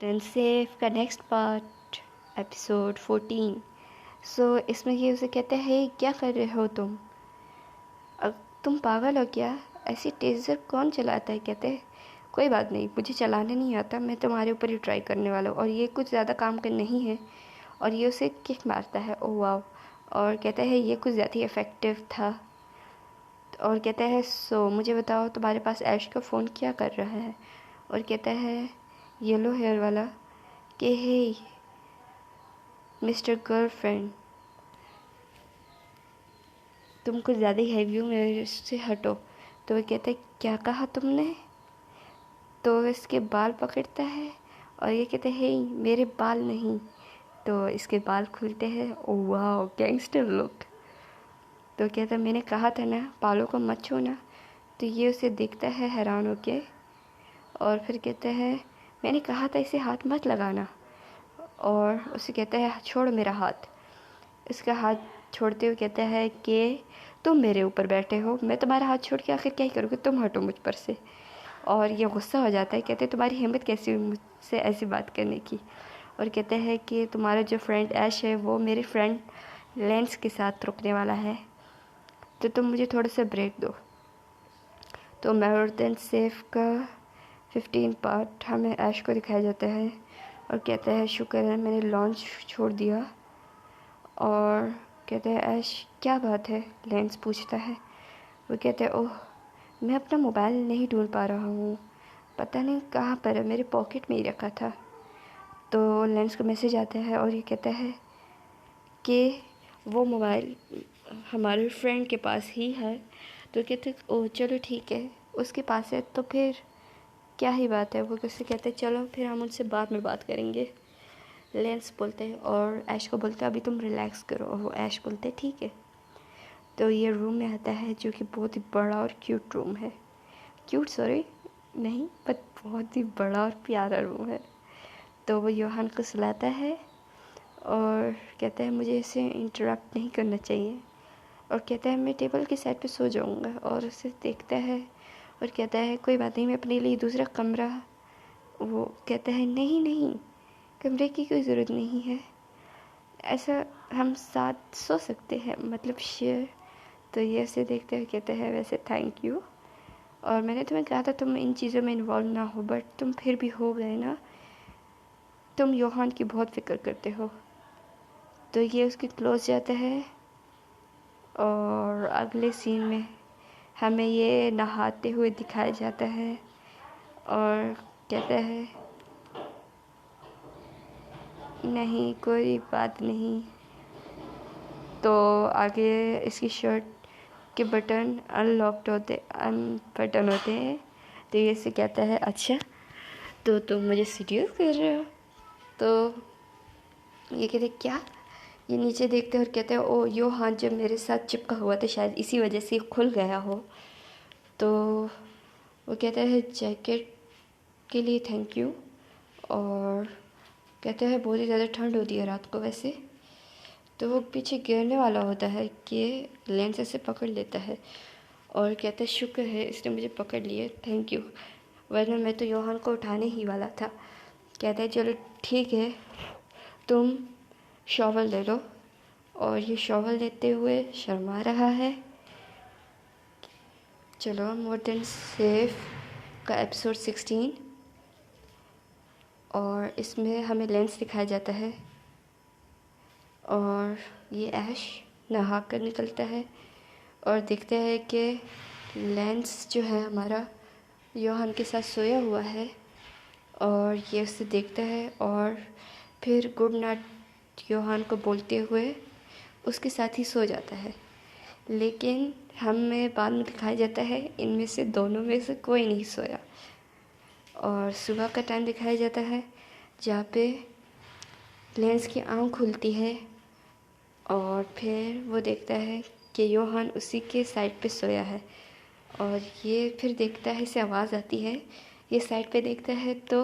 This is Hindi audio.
देन सेफ का नेक्स्ट पार्ट एपिसोड 14। सो इसमें ये उसे कहते हैं, क्या कर रहे हो तुम? तुम पागल हो क्या? ऐसी टेज़र कौन चलाता है? कहते हैं कोई बात नहीं, मुझे चलाने नहीं आता, मैं तुम्हारे ऊपर ही ट्राई करने वाला हूँ। और ये कुछ ज़्यादा काम का नहीं है। और ये उसे किक मारता है, ओह वाह। और कहता है ये कुछ ज़्यादा ही इफ़ेक्टिव था। और कहता है सो मुझे बताओ, तुम्हारे पास ऐश का फ़ोन क्या कर रहा है? और कहता है येलो हेयर वाला कि हे मिस्टर गर्लफ्रेंड, तुम कुछ ज़्यादा ही हैवी हो, मेरे से हटो। तो वह कहता है क्या कहा तुमने? तो इसके बाल पकड़ता है और ये कहते हैं हे मेरे बाल नहीं। तो इसके बाल खुलते हैं, ओह वाह गैंगस्टर लुक। तो कहता है मैंने कहा था ना बालों को मत छूना। तो ये उसे देखता है हैरान होके और फिर कहता है मैंने कहा था इसे हाथ मत लगाना। और उसे कहता है छोड़ मेरा हाथ। इसका हाथ छोड़ते हुए कहता है कि तुम मेरे ऊपर बैठे हो, मैं तुम्हारा हाथ छोड़ के आखिर क्या ही करूँगी, तुम हटो मुझ पर से। और ये गुस्सा हो जाता है, कहते हैं तुम्हारी हिम्मत कैसी हुई मुझसे ऐसी बात करने की। और कहते हैं कि तुम्हारा जो फ्रेंड ऐश है वो मेरे फ्रेंड लेंस के साथ रुकने वाला है, तो तुम मुझे थोड़ा सा ब्रेक दो। तो मोर देन सेफ का 15 पार्ट हमें ऐश को दिखाया जाता है और कहता है शुक्र है मैंने लॉन्च छोड़ दिया। और कहते हैं ऐश क्या बात है? लेंस पूछता है। वो कहते हैं ओह मैं अपना मोबाइल नहीं ढूंढ पा रहा हूँ, पता नहीं कहाँ पर है, मेरे पॉकेट में ही रखा था। तो लेंस का मैसेज आता है और ये कहता है कि वो मोबाइल हमारे फ्रेंड के पास ही है। तो कहते ओह चलो ठीक है, उसके पास है तो फिर क्या ही बात है। वो किससे कहते चलो फिर हम उनसे बाद में बात करेंगे, लेंस बोलते हैं। और ऐश को बोलते हैं अभी तुम रिलैक्स करो। और वो ऐश बोलते ठीक है। तो ये रूम में आता है जो कि बहुत ही बड़ा और क्यूट रूम है। क्यूट सॉरी नहीं, बट बहुत ही बड़ा और प्यारा रूम है। तो वो योहान को सुलाता है और कहता है मुझे इसे इंटरप्ट नहीं करना चाहिए। और कहता है मैं टेबल के साइड पे सो जाऊंगा। और उसे देखता है और कहता है कोई बात नहीं, मैं अपने लिए दूसरा कमरा। वो कहता है नहीं नहीं, कमरे की कोई ज़रूरत नहीं है, ऐसा हम साथ सो सकते हैं, मतलब शेयर। तो ये उसे देखते हुए कहते हैं वैसे थैंक यू, और मैंने तुम्हें कहा था तुम इन चीज़ों में इन्वॉल्व ना हो, बट तुम फिर भी हो गए ना, तुम योहान की बहुत फिक्र करते हो। तो ये उसके क्लोज जाता है। और अगले सीन में हमें ये नहाते हुए दिखाया जाता है और कहता है नहीं कोई बात नहीं। तो आगे इसकी शर्ट के बटन अनबटन होते हैं। तो ये से कहता है अच्छा तो तुम मुझे सीरियस कर रहे हो? तो ये कहते क्या? ये नीचे देखते और कहते हैं ओ योहान जब मेरे साथ चिपका हुआ था शायद इसी वजह से खुल गया हो। तो वो कहता है जैकेट के लिए थैंक यू। और कहते हैं बहुत ही ज़्यादा ठंड होती है रात को वैसे। तो वो पीछे गिरने वाला होता है कि लेंस ऐसे पकड़ लेता है और कहता है शुक्र है इसने मुझे पकड़ लिए, थैंक यू, वरना मैं तो योहान को उठाने ही वाला था। कहता है चलो ठीक है तुम शॉवल ले लो। और ये शॉवल लेते हुए शर्मा रहा है। चलो मोर देन सेफ का एपिसोड 16। और इसमें हमें लेंस दिखाया जाता है और ये ऐश नहा कर निकलता है और देखते हैं कि लेंस जो है हमारा योहान के साथ सोया हुआ है। और ये उसे देखता है और फिर गुड नाइट योहान को बोलते हुए उसके साथ ही सो जाता है। लेकिन हमें बाद में दिखाया जाता है इनमें से दोनों में से कोई नहीं सोया। और सुबह का टाइम दिखाया जाता है जहाँ पे लेंस की आँख खुलती है और फिर वो देखता है कि योहान उसी के साइड पे सोया है। और ये फिर देखता है, इसे आवाज़ आती है, ये साइड पे देखता है तो